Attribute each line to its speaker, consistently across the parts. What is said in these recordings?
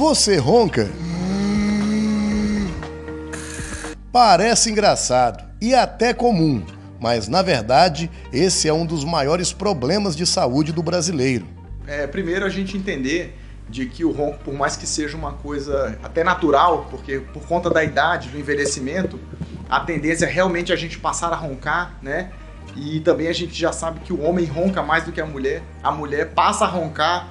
Speaker 1: Você ronca? Parece engraçado e até comum, mas na verdade esse é um dos maiores problemas de saúde do brasileiro.
Speaker 2: Primeiro a gente entender de que o ronco, por mais que seja uma coisa até natural, porque por conta da idade, do envelhecimento, a tendência é realmente a gente passar a roncar, né? E também a gente já sabe que o homem ronca mais do que a mulher passa a roncar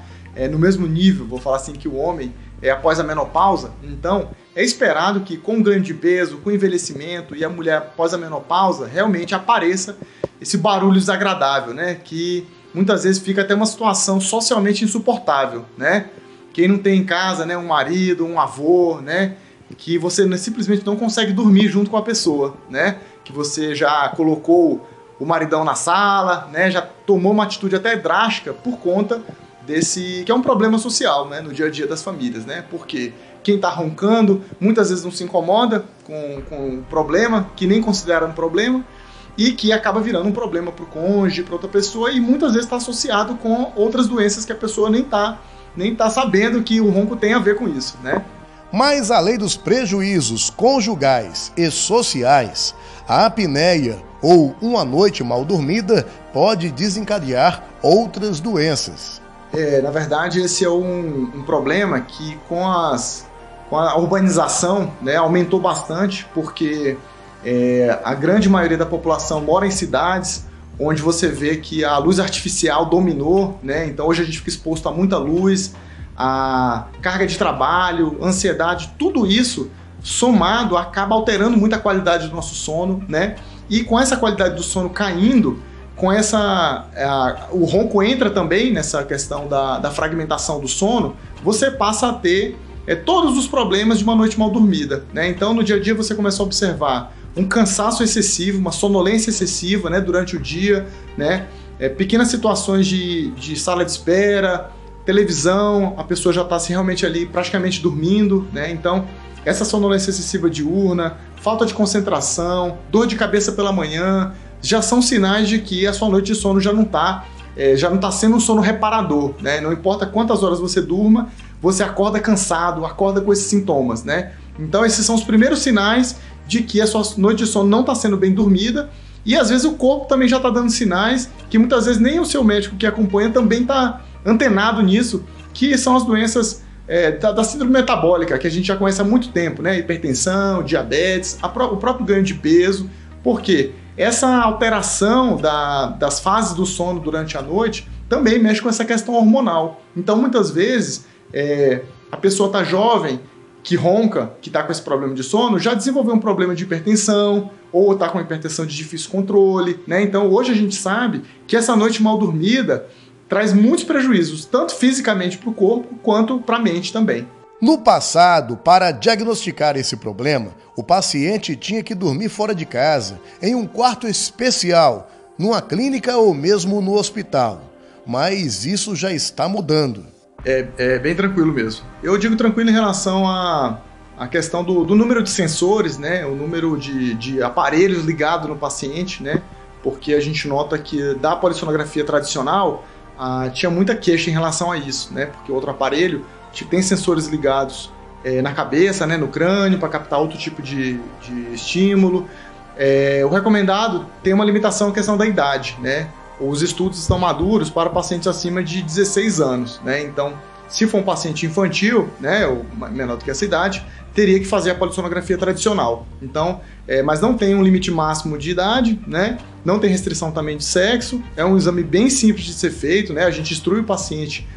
Speaker 2: no mesmo nível, vou falar assim, que o homem após a menopausa. Então, é esperado que com ganho de peso, com envelhecimento e a mulher após a menopausa, realmente apareça esse barulho desagradável, né? Que muitas vezes fica até uma situação socialmente insuportável, né? Quem não tem em casa, né, um marido, um avô, né, que você simplesmente não consegue dormir junto com a pessoa, né? Que você já colocou o maridão na sala, né? Já tomou uma atitude até drástica por conta desse, que é um problema social, né, no dia a dia das famílias, né? Porque quem está roncando muitas vezes não se incomoda com o problema, que nem considera um problema, e que acaba virando um problema para o cônjuge, para outra pessoa, e muitas vezes está associado com outras doenças que a pessoa nem tá sabendo que o ronco tem a ver com isso, né?
Speaker 1: Mas além dos prejuízos conjugais e sociais, a apneia ou uma noite mal dormida pode desencadear outras doenças.
Speaker 2: Na verdade, esse é um problema que com a urbanização, né, aumentou bastante, porque a grande maioria da população mora em cidades onde você vê que a luz artificial dominou, né? Então hoje a gente fica exposto a muita luz, a carga de trabalho, ansiedade, tudo isso somado acaba alterando muito a qualidade do nosso sono, né? E com essa qualidade do sono caindo, o ronco entra também nessa questão da fragmentação do sono, você passa a ter todos os problemas de uma noite mal dormida, né? Então no dia a dia você começa a observar um cansaço excessivo, uma sonolência excessiva, né, durante o dia, né? Pequenas situações de sala de espera, televisão, a pessoa já está realmente ali praticamente dormindo, né? Então essa sonolência excessiva diurna, falta de concentração, dor de cabeça pela manhã, já são sinais de que a sua noite de sono já não está sendo um sono reparador, né? Não importa quantas horas você durma, você acorda cansado, acorda com esses sintomas, né? Então esses são os primeiros sinais de que a sua noite de sono não está sendo bem dormida, e às vezes o corpo também já está dando sinais que muitas vezes nem o seu médico que acompanha também está antenado nisso, que são as doenças da síndrome metabólica, que a gente já conhece há muito tempo, né? Hipertensão, diabetes, o próprio ganho de peso. Por quê? Essa alteração das fases do sono durante a noite também mexe com essa questão hormonal. Então, muitas vezes, a pessoa está jovem, que ronca, que está com esse problema de sono, já desenvolveu um problema de hipertensão, ou está com hipertensão de difícil controle, né? Então, hoje a gente sabe que essa noite mal dormida traz muitos prejuízos, tanto fisicamente para o corpo, quanto para a mente também.
Speaker 1: No passado, para diagnosticar esse problema, o paciente tinha que dormir fora de casa, em um quarto especial, numa clínica ou mesmo no hospital. Mas isso já está mudando.
Speaker 2: É bem tranquilo mesmo. Eu digo tranquilo em relação à questão do número de sensores, né? O número de aparelhos ligados no paciente, né? Porque a gente nota que da polissonografia tradicional tinha muita queixa em relação a isso, né? Porque outro aparelho tem sensores ligados na cabeça, né? No crânio, para captar outro tipo de estímulo. O recomendado tem uma limitação à questão da idade, né? Os estudos estão maduros para pacientes acima de 16 anos, né? Então, se for um paciente infantil, né, ou menor do que essa idade, teria que fazer a polissonografia tradicional. Então, mas não tem um limite máximo de idade, né? Não tem restrição também de sexo. É um exame bem simples de ser feito, né? A gente instrui o paciente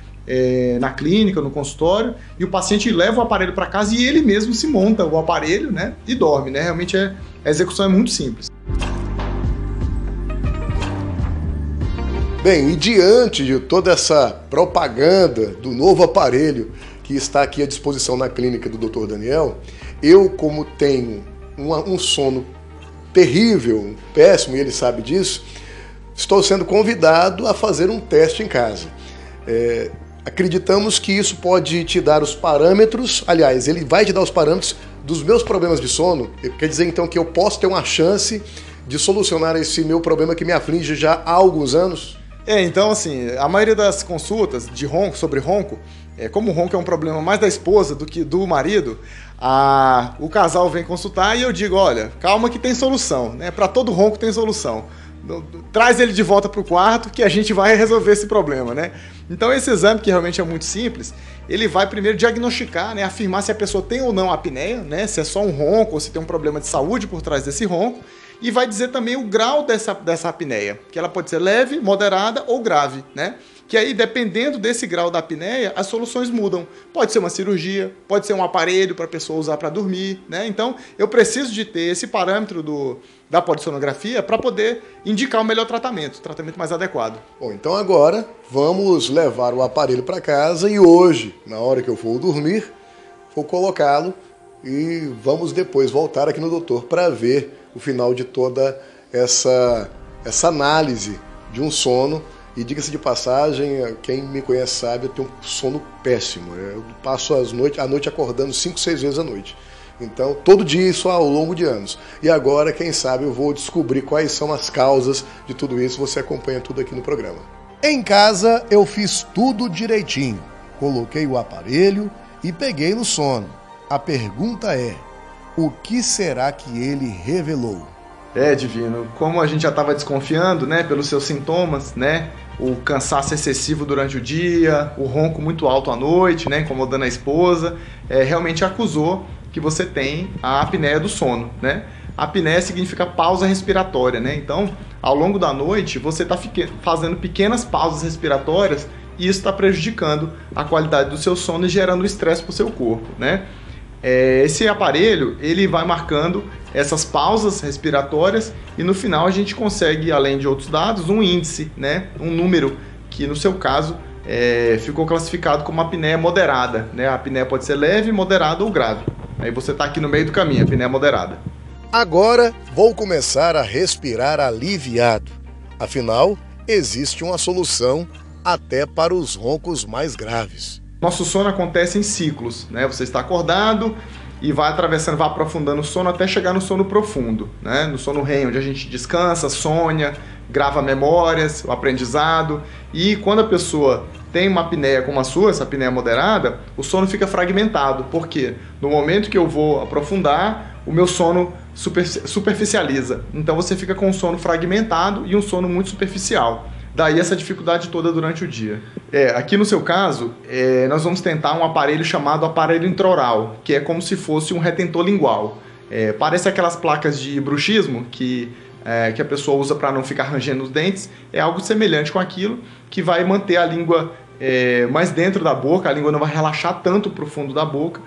Speaker 2: na clínica, no consultório, e o paciente leva o aparelho para casa e ele mesmo se monta o aparelho, né? E dorme, né? Realmente a execução é muito simples.
Speaker 1: Bem, e diante de toda essa propaganda do novo aparelho que está aqui à disposição na clínica do Dr. Daniel, eu, como tenho um sono terrível, péssimo, e ele sabe disso, estou sendo convidado a fazer um teste em casa. Acreditamos que isso pode te dar os parâmetros, aliás, ele vai te dar os parâmetros dos meus problemas de sono. Quer dizer, então, que eu posso ter uma chance de solucionar esse meu problema que me aflige já há alguns anos?
Speaker 2: Então, assim, a maioria das consultas de ronco, sobre ronco, como o ronco é um problema mais da esposa do que do marido, o casal vem consultar e eu digo, olha, calma que tem solução, né? Para todo ronco tem solução. Traz ele de volta para o quarto que a gente vai resolver esse problema, né? Então esse exame, que realmente é muito simples, ele vai primeiro diagnosticar, né? Afirmar se a pessoa tem ou não apneia, né? Se é só um ronco ou se tem um problema de saúde por trás desse ronco. E vai dizer também o grau dessa apneia, que ela pode ser leve, moderada ou grave, né? Que aí, dependendo desse grau da apneia, as soluções mudam. Pode ser uma cirurgia, pode ser um aparelho para a pessoa usar para dormir, né? Então, eu preciso de ter esse parâmetro da polissonografia para poder indicar o melhor tratamento, o tratamento mais adequado.
Speaker 1: Bom, então agora vamos levar o aparelho para casa e hoje, na hora que eu for dormir, vou colocá-lo e vamos depois voltar aqui no doutor para ver o final de toda essa análise de um sono. E diga-se de passagem, quem me conhece sabe, eu tenho um sono péssimo. Eu passo a noite acordando 5, 6 vezes à noite. Então, todo dia isso ao longo de anos. E agora, quem sabe, eu vou descobrir quais são as causas de tudo isso. Você acompanha tudo aqui no programa.
Speaker 3: Em casa, eu fiz tudo direitinho. Coloquei o aparelho e peguei no sono. A pergunta é, o que será que ele revelou?
Speaker 2: Divino, como a gente já estava desconfiando, né, pelos seus sintomas, né, o cansaço excessivo durante o dia, o ronco muito alto à noite, né, incomodando a esposa, realmente acusou que você tem a apneia do sono, né? A apneia significa pausa respiratória, né? Então, ao longo da noite, você está fazendo pequenas pausas respiratórias e isso está prejudicando a qualidade do seu sono e gerando estresse para o seu corpo, né? Esse aparelho, ele vai marcando essas pausas respiratórias e no final a gente consegue, além de outros dados, um índice, né? Um número que no seu caso ficou classificado como apneia moderada, né? A apneia pode ser leve, moderada ou grave. Aí você está aqui no meio do caminho, apneia moderada.
Speaker 3: Agora vou começar a respirar aliviado. Afinal, existe uma solução até para os roncos mais graves.
Speaker 2: Nosso sono acontece em ciclos, né? Você está acordado e vai atravessando, vai aprofundando o sono até chegar no sono profundo, né? No sono REM, onde a gente descansa, sonha, grava memórias, o aprendizado. E quando a pessoa tem uma apneia como a sua, essa apneia moderada, o sono fica fragmentado. Por quê? No momento que eu vou aprofundar, o meu sono superficializa. Então você fica com um sono fragmentado e um sono muito superficial. Daí essa dificuldade toda durante o dia. Aqui no seu caso, nós vamos tentar um aparelho chamado aparelho intraoral, que é como se fosse um retentor lingual. Parece aquelas placas de bruxismo que a pessoa usa para não ficar rangendo os dentes. É algo semelhante com aquilo, que vai manter a língua mais dentro da boca, a língua não vai relaxar tanto para o fundo da boca.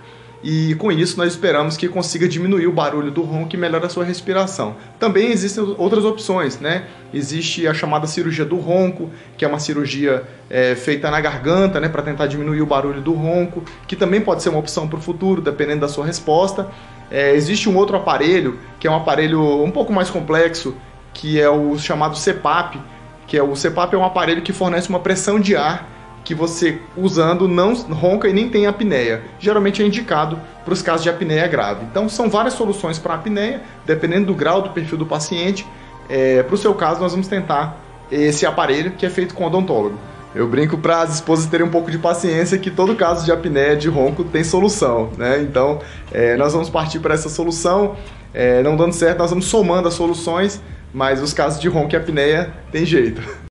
Speaker 2: E com isso nós esperamos que consiga diminuir o barulho do ronco e melhore a sua respiração. Também existem outras opções, né? Existe a chamada cirurgia do ronco, que é uma cirurgia feita na garganta, né, para tentar diminuir o barulho do ronco, que também pode ser uma opção para o futuro, dependendo da sua resposta. Existe um outro aparelho, que é um aparelho um pouco mais complexo, que é o chamado CPAP, o CPAP é um aparelho que fornece uma pressão de ar que você, usando, não ronca e nem tem apneia. Geralmente é indicado para os casos de apneia grave. Então, são várias soluções para a apneia, dependendo do grau, do perfil do paciente. Para o seu caso, nós vamos tentar esse aparelho, que é feito com odontólogo. Eu brinco para as esposas terem um pouco de paciência que todo caso de apneia, de ronco, tem solução, né? Então, nós vamos partir para essa solução. Não dando certo, nós vamos somando as soluções, mas os casos de ronco e apneia tem jeito.